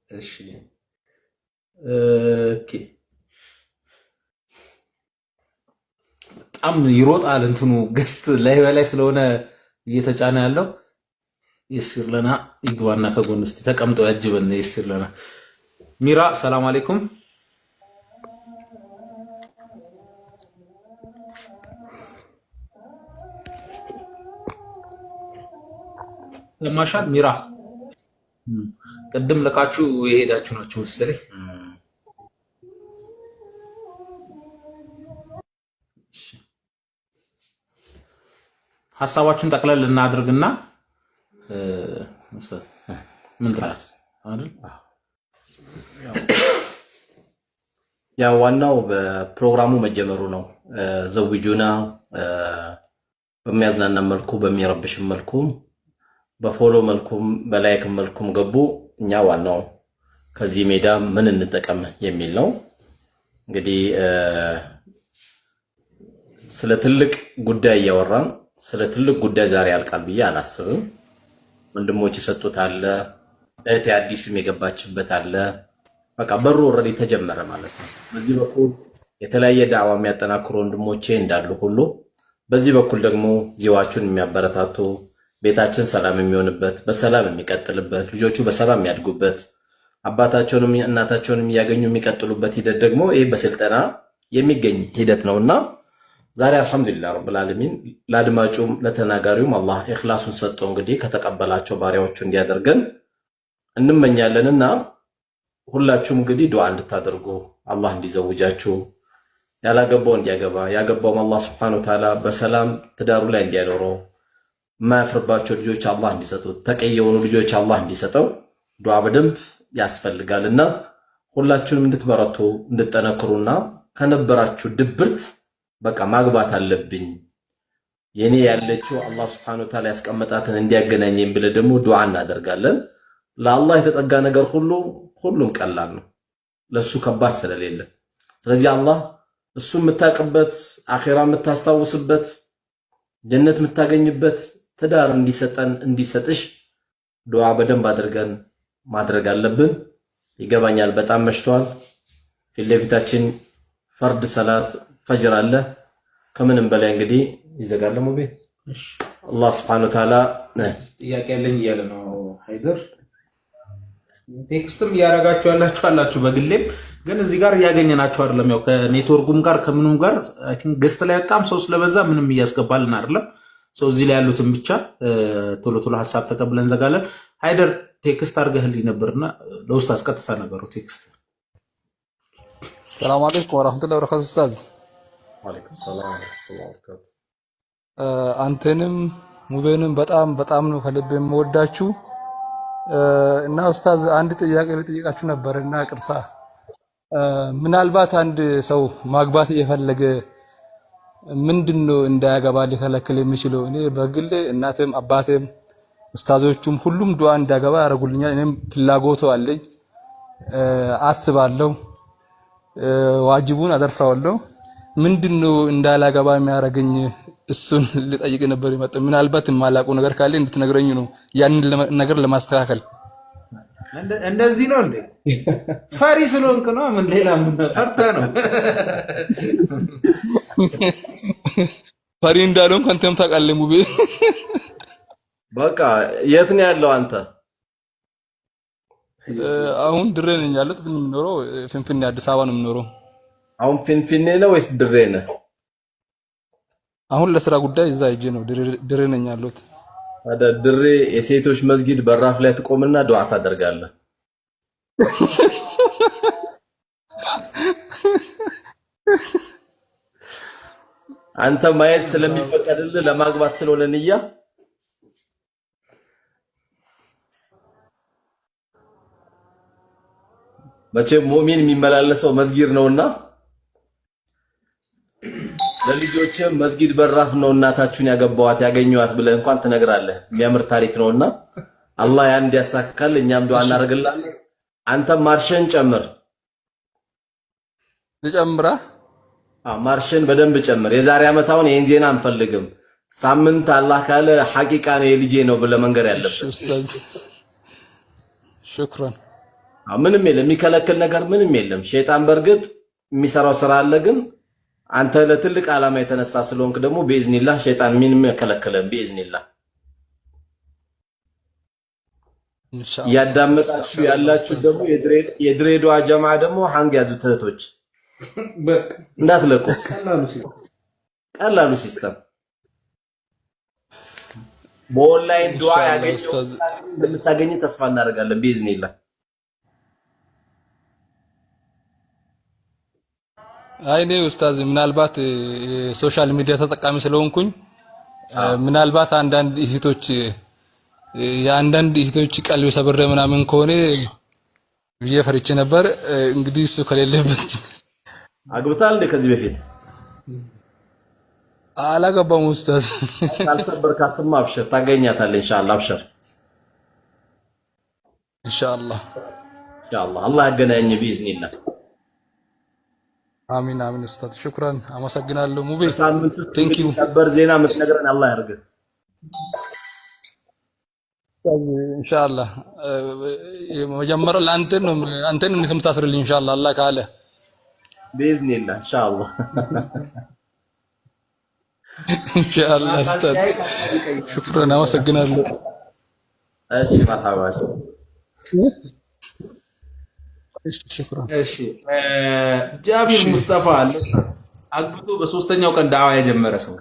እሺ ኦኬ በጣም ይሮጣል እንትኑ ገስት ላይ በላይ ስለሆነ እየተጫነ ያለው ይስር ለና ይግባና ከጎን እስቲ ተቀምጦ ያጅበን ይስር ለና ሚራ ሰላም አለይኩም ለማሻል ሚራ ቅድም ለካችሁ የሄዳችሁ ናችሁ መሰለኝ ሐሳባችሁን ጠቅለል እናድርግና ኡስታዝ ምን ትራስ አይደል ያው ዋናው በፕሮግራሙ መጀመሩ ነው ዘውጁና በሚያዝናና መልኩ በሚረብሽ መልኩ በፎሎ መልኩም በላይክ መልኩም ገቡ እኛ ዋናው ከዚህ ሜዳ ምን እንጠቀም የሚል ነው እንግዲህ ስለ ትልቅ ጉዳይ ያወራን ስለ ትልቅ ጉዳይ ዛሬ ያልቃል ብዬ አላስብም ወንድሞች ይሰጡት አለ እህቴ አዲስም የገባችበት አለ በቃ በሩ ኦሬዲ ተጀመረ ማለት ነው በዚህ በኩል የተለያየ ዳዕዋ የሚያጠናክሩ ወንድሞቼ እንዳሉ ሁሉ በዚህ በኩል ደግሞ ዚዋቹን የሚያበረታቱ ቤታችን ሰላም የሚሆንበት በሰላም የሚቀጥልበት ልጆቹ በሰላም የሚያድጉበት አባታቸውንም እናታቸውንም ያገኙ የሚቀጥሉበት ሂደት ደግሞ ይሄ በስልጠና የሚገኝ ሂደት ነውና ዛሬ አልহামዱሊላህ ረብል ዓለሚን ለአድማጩም ለተናጋሪውም አላህ ኢኽላሱን ሰጥቶ እንግዲህ ከተቀበላቸው ባሪያዎቹ እንዲያደርገን እንመኛለንና ሁላችሁም እንግዲህ ዱዓ እንድታደርጉ አላህ እንዲዘውጃችሁ ያላገባው እንዲያገባ ያገባው አላህ Subhanahu Wa Ta'ala በሰላም ትዳሩ ላይ እንዲያኖረው ማፍርባቸው ልጆች አላህ እንዲሰጡት ተቀየውን ልጆች አላህ እንዲሰጠው ዱዓ በደንብ ያስፈልጋልና ሁላችሁም እንድትበረቱ እንድትጠነክሩና ከነበራችሁ ድብርት በቃ ማግባት አለብኝ የኔ ያለችው አላህ Subhanahu Wa Ta'ala ያስቀመጣትን እንዲያገናኘኝ ብለ ደግሞ ዱዓ እናደርጋለን ለአላህ የተጠጋ ነገር ሁሉም ቀላል ነው ለሱ ከባድ ስለሌለ ስለዚህ አላህ እሱ የምታቀበት አኺራ የምታስታውስበት ጀነት የምታገኝበት ትዳር እንዲሰጠን እንዲሰጥሽ ዱዓ በደንብ አድርገን ማድረግ አለብን ይገባኛል በጣም መሽቷል ፊትለፊታችን ፈርድ ሰላት ፈጅር አለ ከምንም በላይ እንግዲህ ይዘጋል ለሞቤ እሺ አላህ Subhanahu Wa Ta'ala ጥያቄ ያለኝ እያለ ነው ሃይደር ቴክስትም ያረጋችሁ አላችሁ በግሌም ግን እዚህ ጋር ያገኘናችሁ አይደለም ያው ከኔትወርኩም ጋር ከምኑም ጋር አይ ቲንክ ገስት ላይ በጣም ሰው ስለበዛ ምንም እያስገባልን አይደለም ሰው እዚህ ላይ ያሉትን ብቻ ቶሎ ሐሳብ ተቀብለን ዘጋለን ሃይደር ቴክስት አርገህልኝ ነበርና ለኡስታዝ ቀጥታ ነበረው ቴክስት ሰላም አለይኩም ወራህመቱላሂ ወበረካቱ ኡስታዝ ወአለይኩም ሰላም ወራህመቱላሂ ወበረካቱ አንተንም ሙቤንም በጣም ነው ከልብ የምወዳችሁ እና ኡስታዝ አንድ ጥያቄ ልጠይቃችሁ ነበርና ቅርታ ምናልባት አንድ ሰው ማግባት እየፈለገ ምንድነው እንዳያገባ ሊከለክል የሚችለው እኔ በግሌ እናቴም አባቴም ኡስታዞቹም ሁሉም ዱዓ እንዳያገባ ያረጉልኛል እኔም ፍላጎቱ አለኝ አስባለሁ ዋጅቡን አደርሳለሁ ምንድነው እንዳላገባ የሚያረገኝ እሱን ልጠይቅ ነበር የመጣው ምናልባት የማላውቀው ነገር ካለ እንድትነግረኝ ነው ያንን ነገር ለማስተካከል እንደዚህ ነው እንዴ ፈሪ ስለሆንክ ነው ምን ሌላ ምን ፈርተ ነው ፈሪ እንዳልሆንክ አንተም ታውቃለህ ሙቤ በቃ የት ነው ያለው አንተ አሁን ድሬ ነኝ ያለሁት ግን የምኖረው ፍንፍኔ አዲስ አበባ ነው የምኖረው አሁን ፍንፍኔ ነው ወይስ ድሬ ነህ አሁን ለስራ ጉዳይ እዛ ሂጄ ነው ድሬ ነኝ ያለሁት አዳ ድሬ የሴቶች መስጊድ በራፍ ላይ ትቆምና ዱዓ ታደርጋለህ አንተ ማየት ስለሚፈቀድልህ ለማግባት ስለሆነ ንያ መቼም ሙእሚን የሚመላለሰው መስጊድ ነውና ለልጆችም መስጊድ በራፍ ነው እናታችሁን ያገባዋት ያገኙዋት ብለህ እንኳን ትነግራለህ የሚያምር ታሪክ ነውና አላህ ያን እንዲያሳካል እኛም ዱዓ እናደርግልሃለን አንተም ማርሸን ጨምር ልጨምራ ማርሽን በደንብ ጨምር። የዛሬ ዓመት አሁን ይሄን ዜና አንፈልግም። ሳምንት አላህ ካለ ሐቂቃ ነው የልጄ ነው ብለህ መንገር ያለበት ኡስታዝ። ሽክራን። ምንም የለም የሚከለክል ነገር ምንም የለም። ሸይጣን በርግጥ የሚሰራው ስራ አለ፣ ግን አንተ ለትልቅ ዓላማ የተነሳ ስለሆንክ ደግሞ በኢዝኒላህ ሸይጣን ምንም ያከለክለም በኢዝኒላህ። ኢንሻአላህ ያዳመጣችሁ ያላችሁ ደግሞ የድሬዳዋ ጀማ ደግሞ ሃንግ ያዙ እህቶች እንዳትለቁ። ቀላሉ ሲስተም በኦንላይን ዱዓ ያገኘው እንደምታገኝ ተስፋ እናደርጋለን በኢዝኒላህ። አይኔ ኡስታዝ ምናልባት ሶሻል ሚዲያ ተጠቃሚ ስለሆንኩኝ ምናልባት አንዳንድ እህቶች ቀልብ ሰብሬ ምናምን ከሆነ ፈርቼ ነበር። እንግዲህ እሱ ከሌለበት አግብታል እንደ ከዚህ በፊት አላገባም ኡስታዝ። ካልሰበርካትማ አብሽር ታገኛታለህ ኢንሻአላህ። አብሽር ኢንሻአላህ አላህ ያገናኝ በኢዝኒላህ። አሚን አሚን ኡስታዝ ሽክራን አመሰግናለሁ። ሙቤ ሳምንት ቴንክ ዩ። ሰበር ዜና የምትነግረን አላህ ያርግህ ኢንሻአላህ። መጀመሪያ ለአንተን ነው አንተን ከምታስርልኝ ኢንሻአላህ አላህ ካለ በኢዝኒላህ ኢንሻአላህ ኢንሻአላህ ኡስታዝ ሽክራን አመሰግናለሁ። እሺ መርሐባ ሽክራን። እሺ ጃቢር ሙስጠፋ አግብቶ በሶስተኛው ቀን ዳዋ የጀመረ ሰው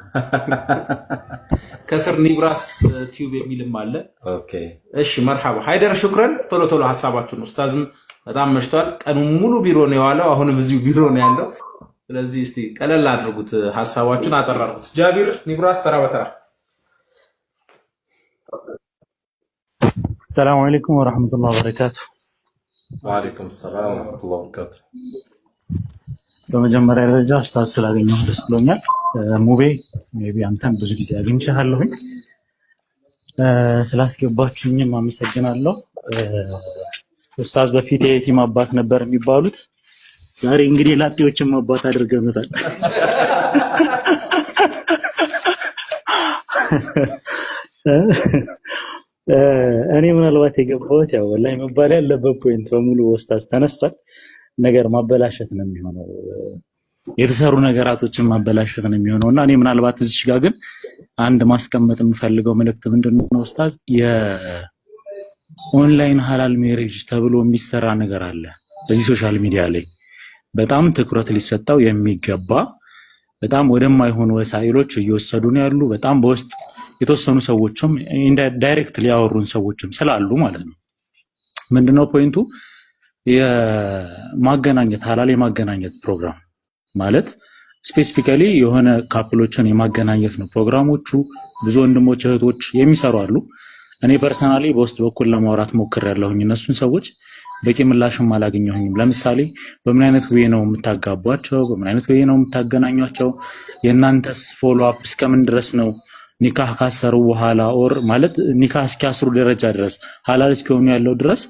ከስር ኒብራስ ቲዩብ የሚልም አለ። ኦኬ እሺ መርሐባ ሃይደር ሽክራን። ቶሎ ቶሎ ሐሳባችሁን ኡስታዝም በጣም መሽቷል። ቀኑን ሙሉ ቢሮ ነው የዋለው፣ አሁንም እዚሁ ቢሮ ነው ያለው። ስለዚህ እስቲ ቀለል አድርጉት ሐሳባችሁን አጠራርጉት። ጃቢር ኒብራስ ተራ በተራ። ሰላም አለይኩም ወራህመቱላሂ ወበረካቱ። ወአለይኩም ሰላም ወራህመቱላሂ ወበረካቱ። በመጀመሪያ ደረጃ ኡስታዝ ስላገኘሁ ደስ ብሎኛል። ሙቤ ሜቢ አንተን ብዙ ጊዜ አግኝቻለሁኝ፣ ስላስገባችሁኝም አመሰግናለሁ። ኡስታዝ በፊት የቲም አባት ነበር የሚባሉት፣ ዛሬ እንግዲህ ላጤዎችም አባት አድርገውታል። እኔ ምናልባት የገባሁት ያው ወላሂ መባል ያለበት ፖይንት በሙሉ ኡስታዝ ተነስቷል። ነገር ማበላሸት ነው የሚሆነው፣ የተሰሩ ነገራቶችን ማበላሸት ነው የሚሆነውና እኔ ምናልባት እዚህ ጋር ግን አንድ ማስቀመጥ የምፈልገው መልእክት ምንድነው ኡስታዝ፣ የኦንላይን ሐላል ሜሬጅ ተብሎ የሚሰራ ነገር አለ በዚህ ሶሻል ሚዲያ ላይ በጣም ትኩረት ሊሰጠው የሚገባ በጣም ወደማይሆኑ ወሳይሎች እየወሰዱ ነው ያሉ። በጣም በውስጥ የተወሰኑ ሰዎችም ዳይሬክት ሊያወሩን ሰዎችም ስላሉ ማለት ነው። ምንድነው ፖይንቱ? የማገናኘት ሐላል የማገናኘት ፕሮግራም ማለት ስፔሲፊካሊ የሆነ ካፕሎችን የማገናኘት ነው ፕሮግራሞቹ። ብዙ ወንድሞች እህቶች የሚሰሩ አሉ። እኔ ፐርሰናሊ በውስጥ በኩል ለማውራት ሞክሬያለሁኝ። እነሱን ሰዎች በቂ ምላሽም አላገኘሁኝም። ለምሳሌ በምን አይነት ዌይ ነው የምታጋቧቸው? በምን አይነት ዌይ ነው የምታገናኟቸው? የእናንተስ ፎሎ አፕ እስከምን ድረስ ነው? ኒካህ ካሰሩ በኋላ ኦር ማለት ኒካህ እስኪያስሩ ደረጃ ድረስ ሐላል እስኪሆኑ ያለው ድረስ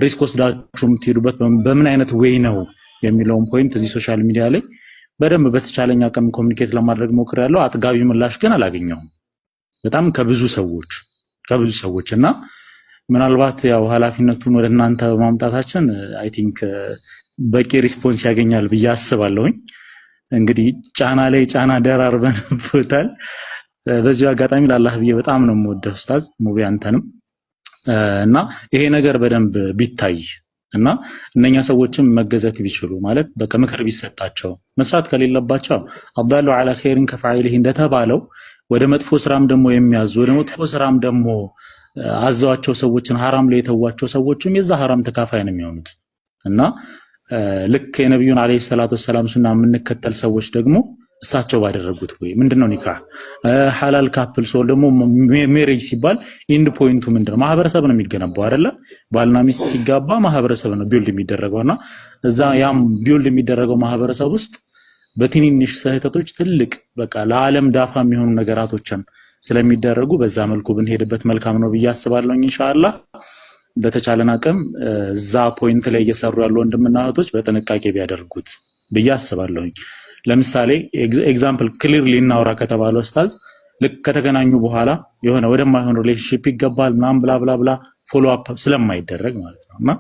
ሪስክ ወስዳችሁ የምትሄዱበት በምን አይነት ዌይ ነው የሚለውን ፖይንት እዚህ ሶሻል ሚዲያ ላይ በደንብ በተቻለኝ አቅም ኮሚኒኬት ለማድረግ ሞክሬያለሁ። አጥጋቢ ምላሽ ግን አላገኘሁም በጣም ከብዙ ሰዎች እና ምናልባት ያው ኃላፊነቱን ወደ እናንተ በማምጣታችን አይ ቲንክ በቂ ሪስፖንስ ያገኛል ብዬ አስባለሁኝ። እንግዲህ ጫና ላይ ጫና ደራርበንበታል። በዚህ አጋጣሚ ለአላህ ብዬ በጣም ነው የምወደው ኡስታዝ ሙቤ አንተንም እና ይሄ ነገር በደንብ ቢታይ እና እነኛ ሰዎችም መገዘት ቢችሉ ማለት በቃ ምክር ቢሰጣቸው መስራት ከሌለባቸው አዳሉ ዐላ ኸይሪን ከፋኢሊሂ እንደተባለው ወደ መጥፎ ስራም ደግሞ የሚያዙ ወደ መጥፎ ስራም ደግሞ አዛዋቸው ሰዎችን ሐራም ላይ የተዋቸው ሰዎችም የዛ ሐራም ተካፋይ ነው የሚሆኑት እና ልክ የነብዩን አለይሂ ሰላቱ ወሰላም ሱና የምንከተል ሰዎች ደግሞ እሳቸው ባደረጉት ወይ ምንድነው ኒካህ ሐላል ካፕል ሶል ደግሞ ሜሬጅ ሲባል ኢንድ ፖይንቱ ምንድነው? ማህበረሰብ ነው የሚገነባው አይደለ? ባልና ሚስት ሲጋባ ማህበረሰብ ነው ቢልድ የሚደረገውና እዛ ያም ቢልድ የሚደረገው ማህበረሰብ ውስጥ በትንንሽ ስህተቶች ትልቅ በቃ ለዓለም ዳፋ የሚሆኑ ነገራቶችን ስለሚደረጉ በዛ መልኩ ብንሄድበት መልካም ነው ብዬ አስባለሁ። ኢንሻአላህ በተቻለን አቅም እዛ ፖይንት ላይ እየሰሩ ያሉ ወንድምና እህቶች በጥንቃቄ ቢያደርጉት ብዬ አስባለሁኝ። ለምሳሌ ኤግዛምፕል ክሊርሊ እናውራ ከተባለ ኡስታዝ ልክ ከተገናኙ በኋላ የሆነ ወደማይሆን ሪሌሽንሺፕ ይገባል ምናምን ብላ ብላ ብላ ፎሎ አፕ ስለማይደረግ ማለት ነው። እና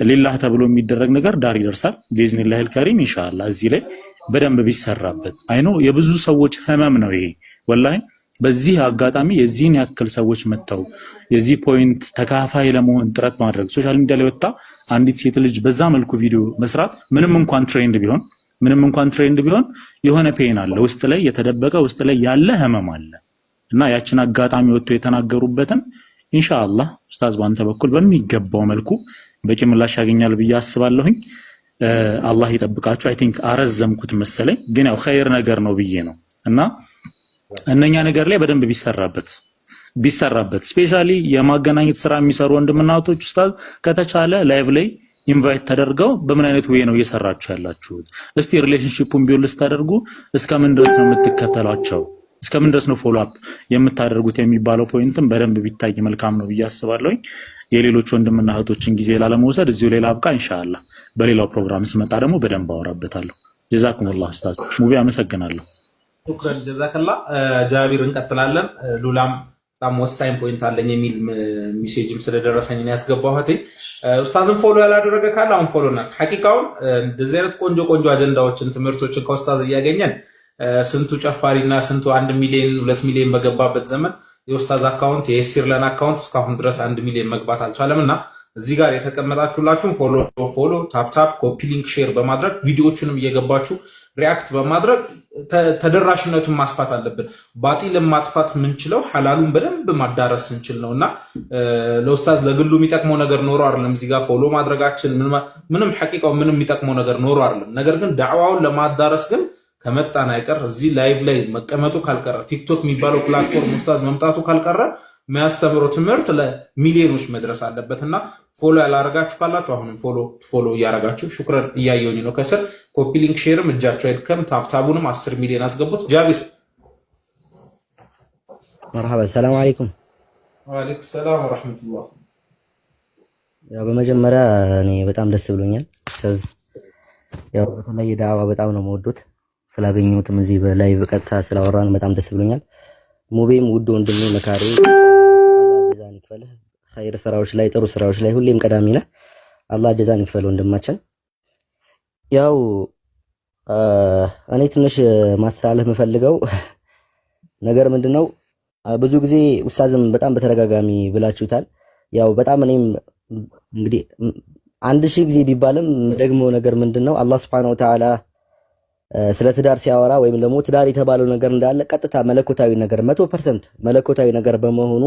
ሊላህ ተብሎ የሚደረግ ነገር ዳር ይደርሳል ቢዝኒላሂል ከሪም ኢንሻአላህ። እዚህ ላይ በደንብ ቢሰራበት አይኖ የብዙ ሰዎች ህመም ነው ይሄ ወላሂ። በዚህ አጋጣሚ የዚህን ያክል ሰዎች መተው የዚህ ፖይንት ተካፋይ ለመሆን ጥረት ማድረግ ሶሻል ሚዲያ ላይ ወጣ አንዲት ሴት ልጅ በዛ መልኩ ቪዲዮ መስራት ምንም እንኳን ትሬንድ ቢሆን የሆነ ፔን አለ ውስጥ ላይ የተደበቀ ውስጥ ላይ ያለ ህመም አለ እና ያችን አጋጣሚ ወጥቶ የተናገሩበትን ኢንሻአላህ ኡስታዝ ባንተ በኩል በሚገባው መልኩ በቂ ምላሽ ያገኛል ብዬ አስባለሁኝ። አላህ ይጠብቃችሁ። አይ ቲንክ አረዘምኩት መሰለኝ ግን ያው ኸይር ነገር ነው ብዬ ነው እና እነኛ ነገር ላይ በደንብ ቢሰራበት ስፔሻሊ የማገናኘት ስራ የሚሰሩ ወንድምና እህቶች ኡስታዝ ከተቻለ ላይቭ ላይ ኢንቫይት ተደርገው በምን አይነት ወይ ነው እየሰራችሁ ያላችሁት? እስቲ ሪሌሽንሺፑን ቢውል ታደርጉ እስከምን ድረስ ነው የምትከተሏቸው? እስከምን ድረስ ነው ፎሎ አፕ የምታደርጉት የሚባለው ፖይንትም በደንብ ቢታይ መልካም ነው ብዬ አስባለሁ። የሌሎች ወንድምና እህቶችን ጊዜ ላለመውሰድ እዚሁ ሌላ አብቃ ኢንሻአላህ። በሌላው ፕሮግራም ስመጣ ደግሞ በደንብ አወራበታለሁ። ጀዛኩሙላህ ኡስታዝ ሙቢ አመሰግናለሁ። ሹክራን ጀዛከላ። ጃቢር እንቀጥላለን። ሉላም በጣም ወሳኝ ፖይንት አለኝ የሚል ሜሴጅም ስለደረሰኝ ነው ያስገባሁት። ኡስታዝን ፎሎ ያላደረገ ካለ አሁን ፎሎ እና ሐቂቃውን እንደዚህ አይነት ቆንጆ አጀንዳዎችን ትምህርቶችን ከኡስታዝ እያገኘን ስንቱ ጨፋሪና ስንቱ 1 ሚሊዮን 2 ሚሊዮን በገባበት ዘመን የኡስታዝ አካውንት የሲርለን አካውንት እስካሁን ድረስ 1 ሚሊዮን መግባት አልቻለምና እዚህ ጋር የተቀመጣችሁላችሁን ፎሎ ታፕ ኮፒ ሊንክ ሼር በማድረግ ቪዲዮዎቹንም እየገባችሁ ሪአክት በማድረግ ተደራሽነቱን ማስፋት አለብን። ባጢልን ማጥፋት የምንችለው ሐላሉን በደንብ ማዳረስ እንችል ነውና ለኡስታዝ ለግሉ የሚጠቅመው ነገር ኖሮ አይደለም እዚህ ጋር ፎሎ ማድረጋችን ምንም ሐቂቃው ምንም የሚጠቅመው ነገር ኖሮ አይደለም። ነገር ግን ዳዕዋውን ለማዳረስ ግን ከመጣን አይቀር እዚህ ላይቭ ላይ መቀመጡ ካልቀረ ቲክቶክ የሚባለው ፕላትፎርም ኡስታዝ መምጣቱ ካልቀረ የሚያስተምረው ትምህርት ለሚሊዮኖች መድረስ አለበትና ፎሎ ያላረጋችሁ ካላችሁ አሁንም ፎሎ እያረጋችሁ ሹክራን እያየሁኝ ነው። ከስር ኮፒ ሊንክ ሼርም እጃችሁ አይድከም። ታፕታቡንም 10 ሚሊዮን አስገቡት። ጃቢር መርሐባ ሰላም አለይኩም። ወአለይኩም ሰላም ወራህመቱላህ። ያው በመጀመሪያ እኔ በጣም ደስ ብሎኛል ኡስታዝ። ያው በተለይ ዳዕዋ በጣም ነው የምወዱት ስላገኘሁትም እዚህ በላይቭ ቀጥታ ስላወራን በጣም ደስ ብሎኛል። ሙቤም ውድ ወንድሜ መካሪ አላህ ጀዛን ይክፈልህ። ኸይር ስራዎች ላይ ጥሩ ስራዎች ላይ ሁሌም ቀዳሚ ነህ። አላህ ጀዛን ይክፈል ወንድማችን። ያው እኔ ትንሽ ማስተላለፍ የምፈልገው ነገር ምንድነው ብዙ ጊዜ ኡስታዝም በጣም በተደጋጋሚ ብላችሁታል። ያው በጣም እኔም እንግዲህ 1000 ጊዜ ቢባልም ደግሞ ነገር ምንድነው አላህ Subhanahu Wa Ta'ala ስለ ትዳር ሲያወራ ወይም ደግሞ ትዳር የተባለው ነገር እንዳለ ቀጥታ መለኮታዊ ነገር 100% መለኮታዊ ነገር በመሆኑ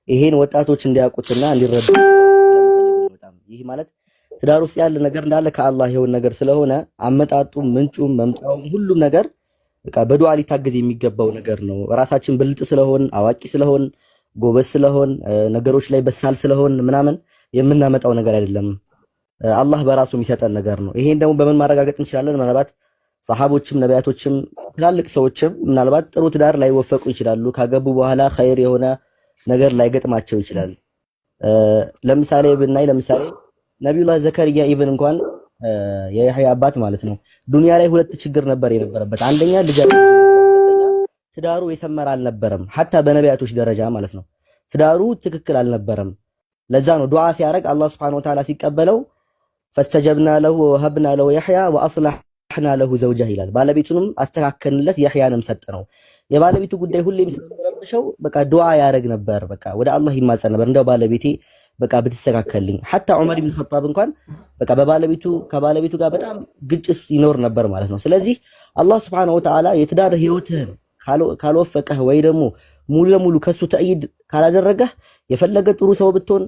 ይሄን ወጣቶች እንዲያውቁትና እንዲረዱ በጣም ይሄ ማለት ትዳር ውስጥ ያለ ነገር እንዳለ ከአላህ የሆነ ነገር ስለሆነ አመጣጡ ምንጩም መምጣውም ሁሉም ነገር በቃ በዱዓ ሊታገዝ የሚገባው ነገር ነው። ራሳችን ብልጥ ስለሆን አዋቂ ስለሆን ጎበዝ ስለሆን ነገሮች ላይ በሳል ስለሆን ምናምን የምናመጣው ነገር አይደለም። አላህ በራሱ የሚሰጠን ነገር ነው። ይሄን ደግሞ በምን ማረጋገጥ እንችላለን? ምናልባት ሰሃቦችም ነቢያቶችም ትላልቅ ሰዎችም ምናልባት ጥሩ ትዳር ላይ ወፈቁ ይችላሉ። ካገቡ በኋላ ኸይር የሆነ ነገር ላይ ገጥማቸው ይችላል። ለምሳሌ ብናይ ለምሳሌ ነብዩላህ ዘከርያ ኢብን እንኳን የያህያ አባት ማለት ነው ዱንያ ላይ 2 ችግር ነበር የነበረበት። አንደኛ ልጅ፣ ሁለተኛ ትዳሩ የሰመረ አልነበረም። ሐታ በነቢያቶች ደረጃ ማለት ነው ትዳሩ ትክክል አልነበረም። ለዛ ነው ዱዓ ሲያረግ አላህ Subhanahu Wa Ta'ala ሲቀበለው ፈስተጀብና ለሁ ወሀብና ለሁ ያህያ ወአስለሕና ለሁ ዘውጀህ ይላል። ባለቤቱንም አስተካከልንለት ያህያንም ሰጠነው። የባለቤቱ ጉዳይ ሁሌም ስለሚረብሸው በቃ ዱዓ ያረግ ነበር። በቃ ወደ አላህ ይማጸን ነበር እንደው ባለቤቴ በቃ ብትስተካከልልኝ። ሐታ ዑመር ኢብኑ ኸጣብ እንኳን በቃ ከባለቤቱ ጋር በጣም ግጭት ይኖር ነበር ማለት ነው። ስለዚህ አላህ Subhanahu Wa Ta'ala የትዳር ህይወትህን ካልወፈቀህ ወይ ደግሞ ሙሉ ለሙሉ ከሱ ተእይድ ካላደረገህ የፈለገ ጥሩ ሰው ብትሆን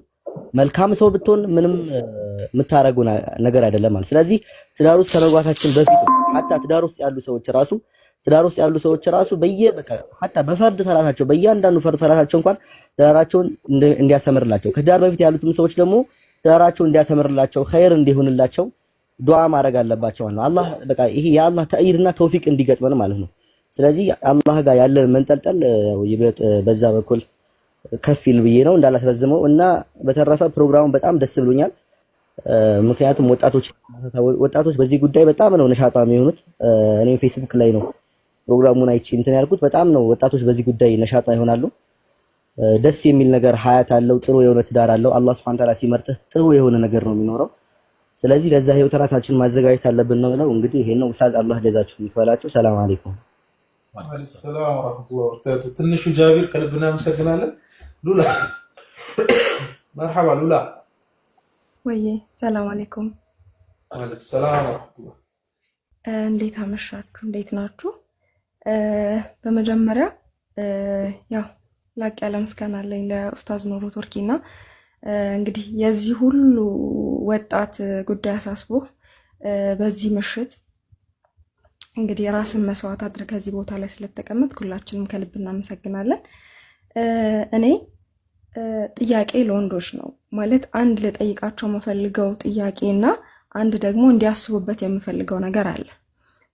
መልካም ሰው ብትሆን ምንም የምታረጉ ነገር አይደለም ማለት። ስለዚህ ትዳር ውስጥ ከመግባታችን በፊት ሐታ ትዳር ውስጥ ያሉ ሰዎች ራሱ በቃ ሐታ በፈርድ ሰላታቸው በእያንዳንዱ ፈርድ ሰላታቸው እንኳን ትዳራቸውን እንዲያሰምርላቸው ከትዳር በፊት ያሉትም ሰዎች ደግሞ ትዳራቸውን እንዲያሰምርላቸው ኸይር እንዲሆንላቸው ዱዓ ማድረግ አለባቸው ማለት ነው። አላህ በቃ ይሄ የአላህ ተእይድና ተውፊቅ እንዲገጥመን ማለት ነው። ስለዚህ አላህ ጋር ያለን መንጠልጠል ይበጥ በዛ በኩል ከፊል ብዬ ነው እንዳላስረዝመው እና በተረፈ ፕሮግራሙን በጣም ደስ ብሎኛል። ምክንያቱም ወጣቶች በዚህ ጉዳይ በጣም ነው ነሻጣ የሚሆኑት። እኔም ፌስቡክ ላይ ነው ፕሮግራሙን አይቼ እንትን ያልኩት። በጣም ነው ወጣቶች በዚህ ጉዳይ ነሻጣ ይሆናሉ። ደስ የሚል ነገር ሀያት አለው። ጥሩ የሆነ ትዳር አለው። አላህ Subhanahu Ta'ala ሲመርጥህ ጥሩ የሆነ ነገር ነው የሚኖረው። ስለዚህ ለዛ ህይወት ራሳችን ማዘጋጀት አለብን ነው የምለው። እንግዲህ ይሄን ነው ኡስታዝ፣ አላህ ጀዛችሁ ይክፈላችሁ። ሰላም አለይኩም። ሰላም ወራህመቱላሂ ወበረካቱ። ትንሹ ጃቢር ከልብ እናመሰግናለን። ሉላ መርሐባ ሉላ። ወይ ሰላም አለይኩም። ወአለይኩም ሰላም ወራህመቱላህ። እንዴት አመሻችሁ? እንዴት ናችሁ? በመጀመሪያ ያው ላቅ ያለ ምስጋና አለኝ ለኡስታዝ ኑሩ ቱርኪና እንግዲህ የዚህ ሁሉ ወጣት ጉዳይ አሳስቦ በዚህ ምሽት እንግዲህ ራስን መስዋዕት አድርገህ ከዚህ ቦታ ላይ ስለተቀመጥ ሁላችንም ከልብ እናመሰግናለን። እኔ ጥያቄ ለወንዶች ነው ማለት አንድ ልጠይቃቸው የምፈልገው ጥያቄና አንድ ደግሞ እንዲያስቡበት የምፈልገው ነገር አለ።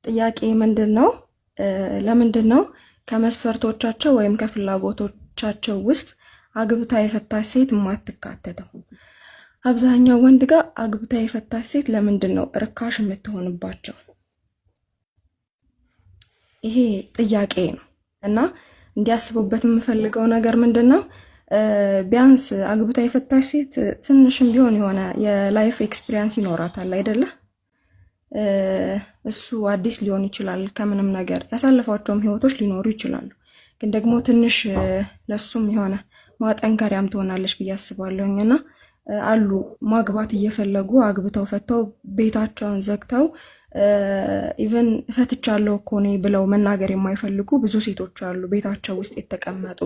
ጥያቄ ምንድነው? ለምንድነው ከመስፈርቶቻቸው ወይም ከፍላጎቶቻቸው ውስጥ አግብታ የፈታች ሴት የማትካተተው? አብዛኛው ወንድ ጋር አግብታ የፈታች ሴት ለምንድነው ርካሽ የምትሆንባቸው? ይሄ ጥያቄ ነው እና እንዲያስቡበት የምፈልገው ነገር ምንድነው? ቢያንስ አግብታ የፈታች ሴት ትንሽም ቢሆን የሆነ የላይፍ ኤክስፒሪየንስ ይኖራታል አይደለ? እሱ አዲስ ሊሆን ይችላል፣ ከምንም ነገር ያሳለፏቸውም ህይወቶች ሊኖሩ ይችላሉ። ግን ደግሞ ትንሽ ለሱም የሆነ ማጠንከሪያም ትሆናለች ብዬ አስባለሁኝና አሉ ማግባት እየፈለጉ አግብተው ፈተው ቤታቸውን ዘግተው ኢቭን ፈትቻለሁ እኮ እኔ ብለው መናገር የማይፈልጉ ብዙ ሴቶች አሉ፣ ቤታቸው ውስጥ የተቀመጡ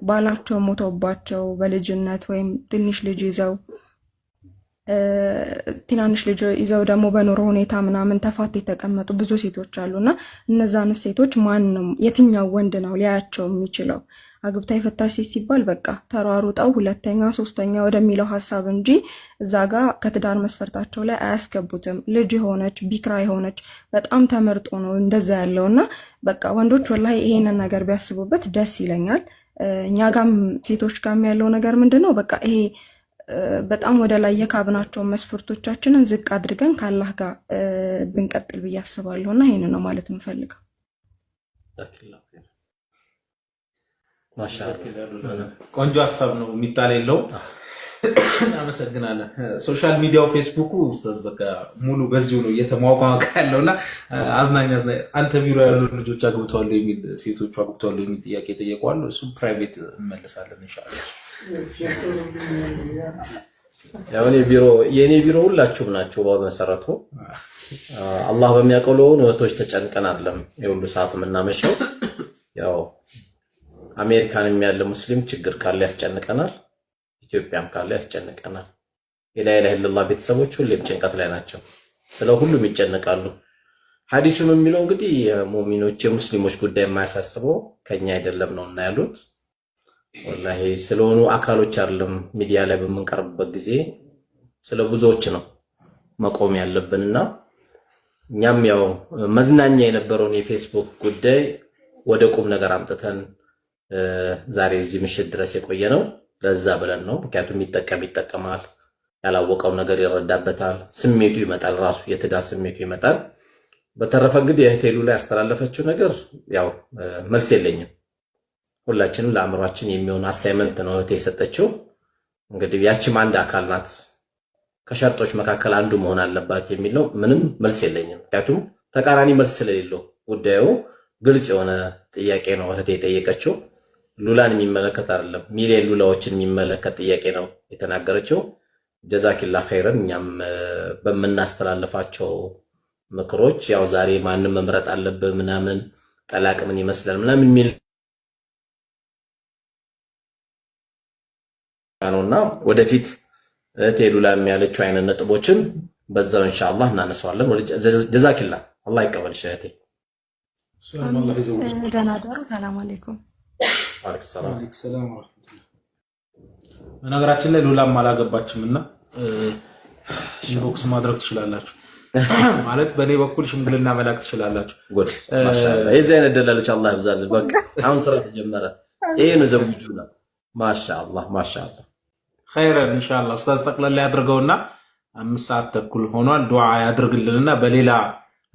ባላቸው ሞተውባቸው በልጅነት ወይም ትንሽ ልጅ ይዘው ትናንሽ ልጅ ይዘው ደግሞ በኑሮ ሁኔታ ምናምን ተፋት የተቀመጡ ብዙ ሴቶች አሉና እነዛን ሴቶች ማንም የትኛው ወንድ ነው ሊያያቸው የሚችለው? አግብታ የፈታች ሴት ሲባል በቃ ተሯሩጠው ሁለተኛ ሶስተኛ ወደሚለው ሐሳብ እንጂ እዛ ጋር ከትዳር መስፈርታቸው ላይ አያስገቡትም። ልጅ የሆነች ቢክራ የሆነች በጣም ተመርጦ ነው እንደዛ ያለውና በቃ ወንዶች ወላሂ ይሄንን ነገር ቢያስቡበት ደስ ይለኛል። እኛ ጋም ሴቶች ጋም ያለው ነገር ምንድነው? በቃ ይሄ በጣም ወደ ላይ የካብናቸው መስፈርቶቻችንን ዝቅ አድርገን ከአላህ ጋር ብንቀጥል ብዬ አስባለሁና ይሄንን ነው ማለት የምፈልገው። ቆንጆ ሀሳብ ነው፣ የሚጣል የለው። እናመሰግናለን። ሶሻል ሚዲያው ፌስቡኩ ኡስታዝ በቃ ሙሉ በዚሁ ነው እየተሟሟቀ ያለውና አዝናኝ አንተ ቢሮ ያሉ ልጆች አግብተዋል የሚል ሴቶቹ አግብተዋል የሚል ጥያቄ ጠየቋል። እሱ ፕራይቬት እንመለሳለን ኢንሻአላህ። ያው የኔ ቢሮ ሁላችሁም ናችሁ። በመሰረቱ አላህ በሚያውቀው እህቶች ተጨንቀን አይደለም የሁሉ ሰዓት የምናመሸው። ያው አሜሪካንም ያለ ሙስሊም ችግር ካለ ያስጨንቀናል፣ ኢትዮጵያም ካለ ያስጨንቀናል። የላ ኢላሀ ኢላላህ ቤተሰቦች ሁሌም ጭንቀት ላይ ናቸው፣ ስለ ሁሉም ይጨነቃሉ። ሐዲሱም የሚለው እንግዲህ የሙእሚኖች የሙስሊሞች ጉዳይ የማያሳስበው ከኛ አይደለም ነውና ያሉት። ወላሂ ስለሆኑ አካሎች አይደለም ሚዲያ ላይ በመንቀርብበት ጊዜ ስለ ብዙዎች ነው መቆም ያለብንና እኛም ያው መዝናኛ የነበረውን የፌስቡክ ጉዳይ ወደ ቁም ነገር አምጥተን ዛሬ እዚህ ምሽት ድረስ የቆየ ነው። ለዛ ብለን ነው። ምክንያቱም ይጠቀማል፣ ያላወቀው ነገር ይረዳበታል፣ ስሜቱ ይመጣል፣ ራሱ የትዳር ስሜቱ ይመጣል። በተረፈ እንግዲህ እህቴሉ ላይ ያስተላለፈችው ነገር ያው መልስ የለኝም። ሁላችንም ለአእምሯችን የሚሆን አሳይመንት ነው እህቴ የሰጠችው። እንግዲህ ያቺም አንድ አካል ናት፣ ከሸርጦች መካከል አንዱ መሆን አለባት የሚለው ምንም መልስ የለኝም። ምክንያቱም ተቃራኒ መልስ ስለሌለው ጉዳዩ ግልጽ የሆነ ጥያቄ ነው እህቴ የጠየቀችው። ሉላን የሚመለከት አይደለም፣ ሚሊዮን ሉላዎችን የሚመለከት ጥያቄ ነው የተናገረችው። ጀዛኪላ ኸይረን። እኛም በምናስተላልፋቸው ምክሮች ያው ዛሬ ማንም መምረጥ አለብህ ምናምን ጠላቅ ምን ይመስላል ምናምን የሚል ነውና ወደፊት እህቴ ሉላ ያለችው አይነት ነጥቦችን በዛው ኢንሻአላህ እናነሳዋለን። ጀዛኪላ አላህ ይቀበልሽ እህቴ። ደህና ደሩ። ሰላም አለይኩም። ወአለይኩም ሰላም። በነገራችን ላይ ሉላም አላገባችምና ኢንቦክስ ማድረግ ትችላላችሁ። ማለት በኔ በኩል ሽምግልና መላክ ትችላላችሁ። ጉድ ማሻአላ። የዚህ አይነት ደላሎች አላህ ያብዛልን። በቃ አሁን ስራ ተጀመረ። ይሄ ነው ዘውጁና ማሻአላ ማሻአላ። ኸይረን ኢንሻአላህ ኡስታዝ ጠቅለል ያድርገውና 5 ሰዓት ተኩል ሆኗል። ዱዓ ያድርግልንና በሌላ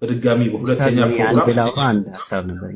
በድጋሚ በሁለተኛ ፕሮግራም አንድ ሀሳብ ነበር